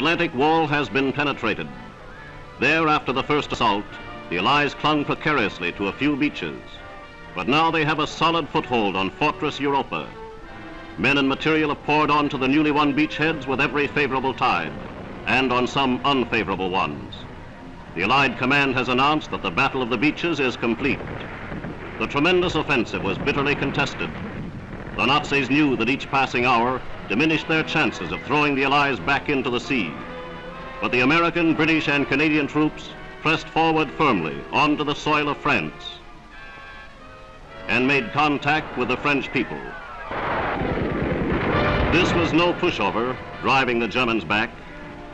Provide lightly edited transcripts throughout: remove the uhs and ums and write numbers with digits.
Atlantic wall has been penetrated. There, after the first assault, the Allies clung precariously to a few beaches. But now they have a solid foothold on Fortress Europa. Men and material have poured onto the newly won beachheads with every favorable tide, and on some unfavorable ones. The Allied command has announced that the Battle of the Beaches is complete. The tremendous offensive was bitterly contested. The Nazis knew that each passing hour diminished their chances of throwing the Allies back into the sea. But the American, British, and Canadian troops pressed forward firmly onto the soil of France and made contact with the French people. This was no pushover, driving the Germans back.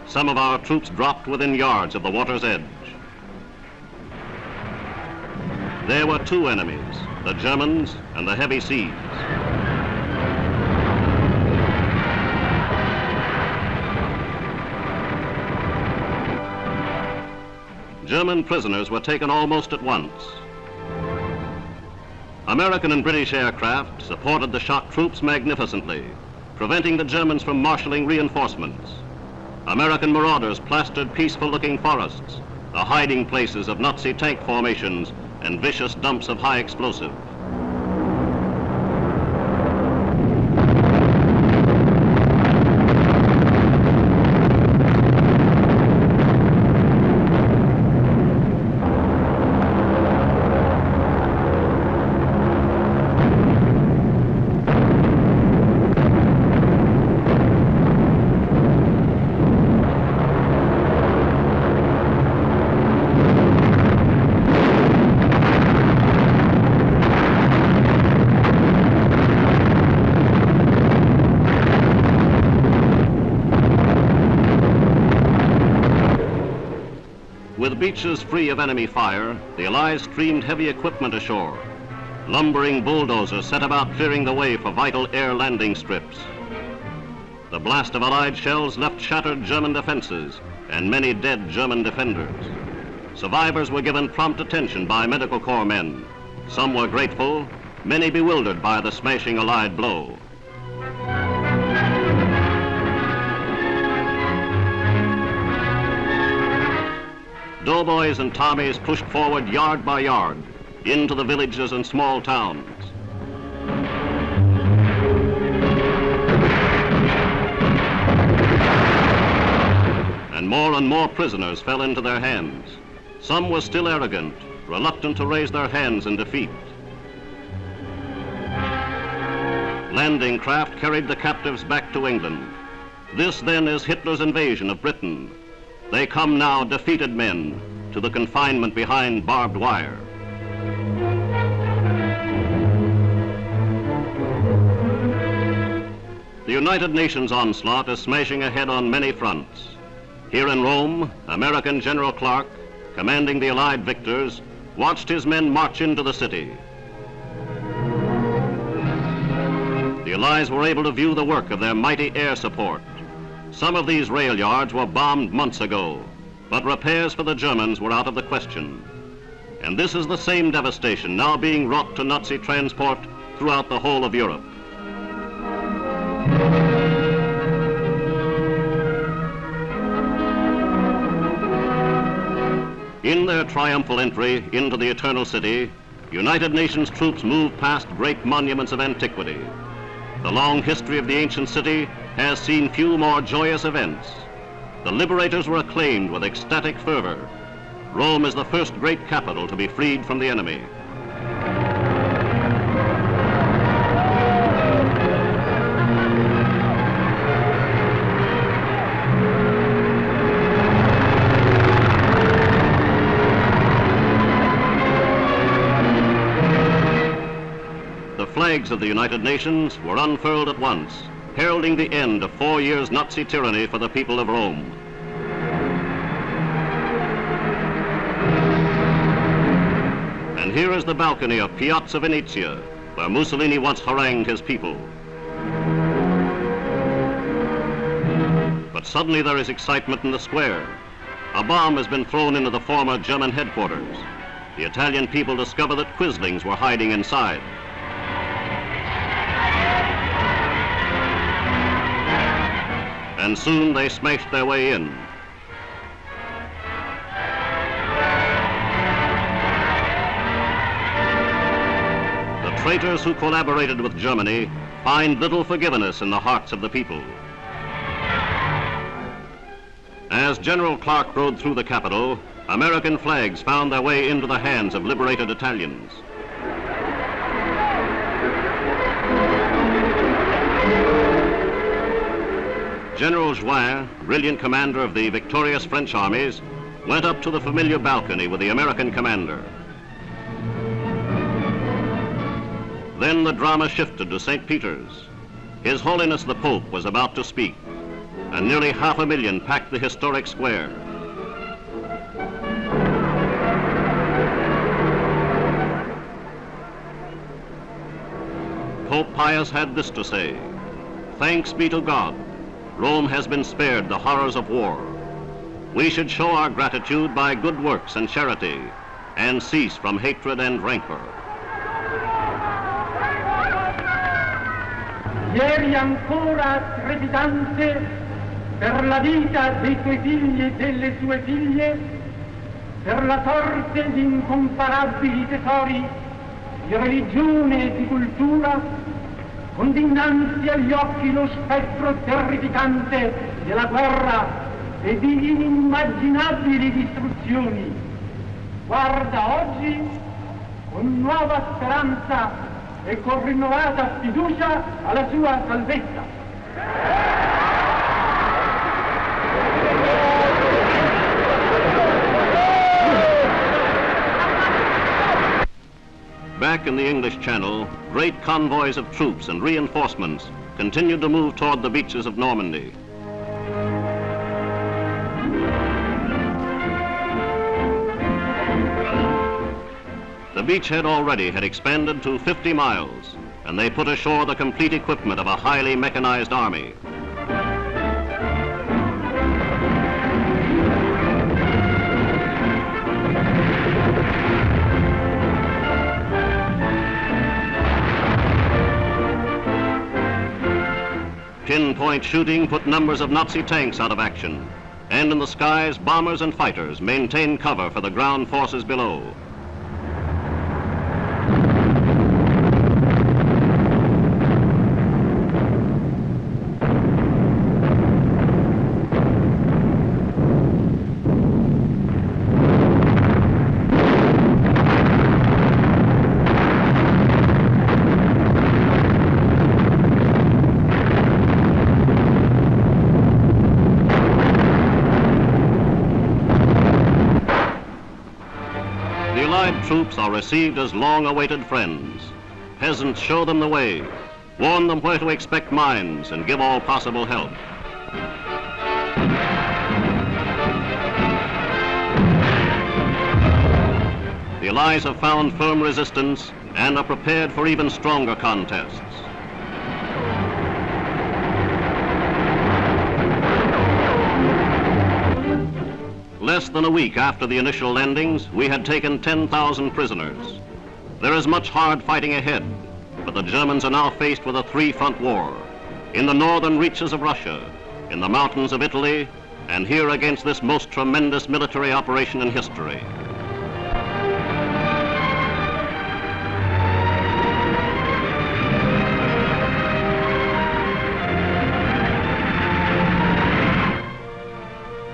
Some of our troops dropped within yards of the water's edge. There were two enemies, the Germans and the heavy seas. German prisoners were taken almost at once. American and British aircraft supported the shock troops magnificently, preventing the Germans from marshalling reinforcements. American marauders plastered peaceful-looking forests, the hiding places of Nazi tank formations and vicious dumps of high explosive. With beaches free of enemy fire, the Allies streamed heavy equipment ashore. Lumbering bulldozers set about clearing the way for vital air landing strips. The blast of Allied shells left shattered German defenses and many dead German defenders. Survivors were given prompt attention by medical corps men. Some were grateful, many bewildered by the smashing Allied blow. Doughboys and Tommies pushed forward yard by yard into the villages and small towns. And more prisoners fell into their hands. Some were still arrogant, reluctant to raise their hands in defeat. Landing craft carried the captives back to England. This then is Hitler's invasion of Britain. They come now, defeated men, to the confinement behind barbed wire. The United Nations onslaught is smashing ahead on many fronts. Here in Rome, American General Clark, commanding the Allied victors, watched his men march into the city. The Allies were able to view the work of their mighty air support. Some of these rail yards were bombed months ago, but repairs for the Germans were out of the question. And this is the same devastation now being wrought to Nazi transport throughout the whole of Europe. In their triumphal entry into the Eternal City, United Nations troops move past great monuments of antiquity. The long history of the ancient city has seen few more joyous events. The liberators were acclaimed with ecstatic fervor. Rome is the first great capital to be freed from the enemy. The flags of the United Nations were unfurled at once, heralding the end of 4 years' Nazi tyranny for the people of Rome. And here is the balcony of Piazza Venezia, where Mussolini once harangued his people. But suddenly there is excitement in the square. A bomb has been thrown into the former German headquarters. The Italian people discover that Quislings were hiding inside. and soon they smashed their way in. The traitors who collaborated with Germany find little forgiveness in the hearts of the people. As General Clark rode through the capital, American flags found their way into the hands of liberated Italians. General Join, brilliant commander of the victorious French armies, went up to the familiar balcony with the American commander. Then the drama shifted to St. Peter's. His Holiness the Pope was about to speak, and nearly 500,000 packed the historic square. Pope Pius had this to say: "Thanks be to God, Rome has been spared the horrors of war. We should show our gratitude by good works and charity, and cease from hatred and rancor." Ieri ancora trepidante per la vita dei tuoi figli e delle tue figlie, per la sorte di incomparabili tesori di religione e di cultura, con dinanzi agli occhi lo spettro terrificante della guerra e di inimmaginabili distruzioni. Guarda oggi con nuova speranza e con rinnovata fiducia alla sua salvezza. Back in the English Channel, great convoys of troops and reinforcements continued to move toward the beaches of Normandy. The beachhead already had expanded to 50 miles, and they put ashore the complete equipment of a highly mechanized army. Pinpoint shooting put numbers of Nazi tanks out of action, and in the skies, bombers and fighters maintained cover for the ground forces below. Troops are received as long-awaited friends. Peasants show them the way, warn them where to expect mines, and give all possible help. The Allies have found firm resistance and are prepared for even stronger contests. Less than a week after the initial landings, we had taken 10,000 prisoners. There is much hard fighting ahead, but the Germans are now faced with a three-front war: in the northern reaches of Russia, in the mountains of Italy, and here against this most tremendous military operation in history.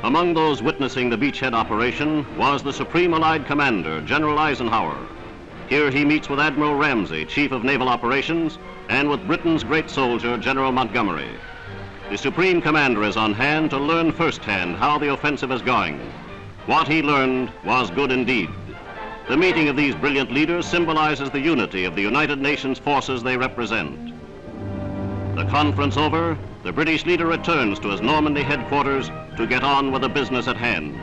Among those witnessing the beachhead operation was the Supreme Allied Commander, General Eisenhower. Here he meets with Admiral Ramsey, Chief of Naval Operations, and with Britain's great soldier, General Montgomery. The Supreme Commander is on hand to learn firsthand how the offensive is going. What he learned was good indeed. The meeting of these brilliant leaders symbolizes the unity of the United Nations forces they represent. The conference over, the British leader returns to his Normandy headquarters to get on with the business at hand.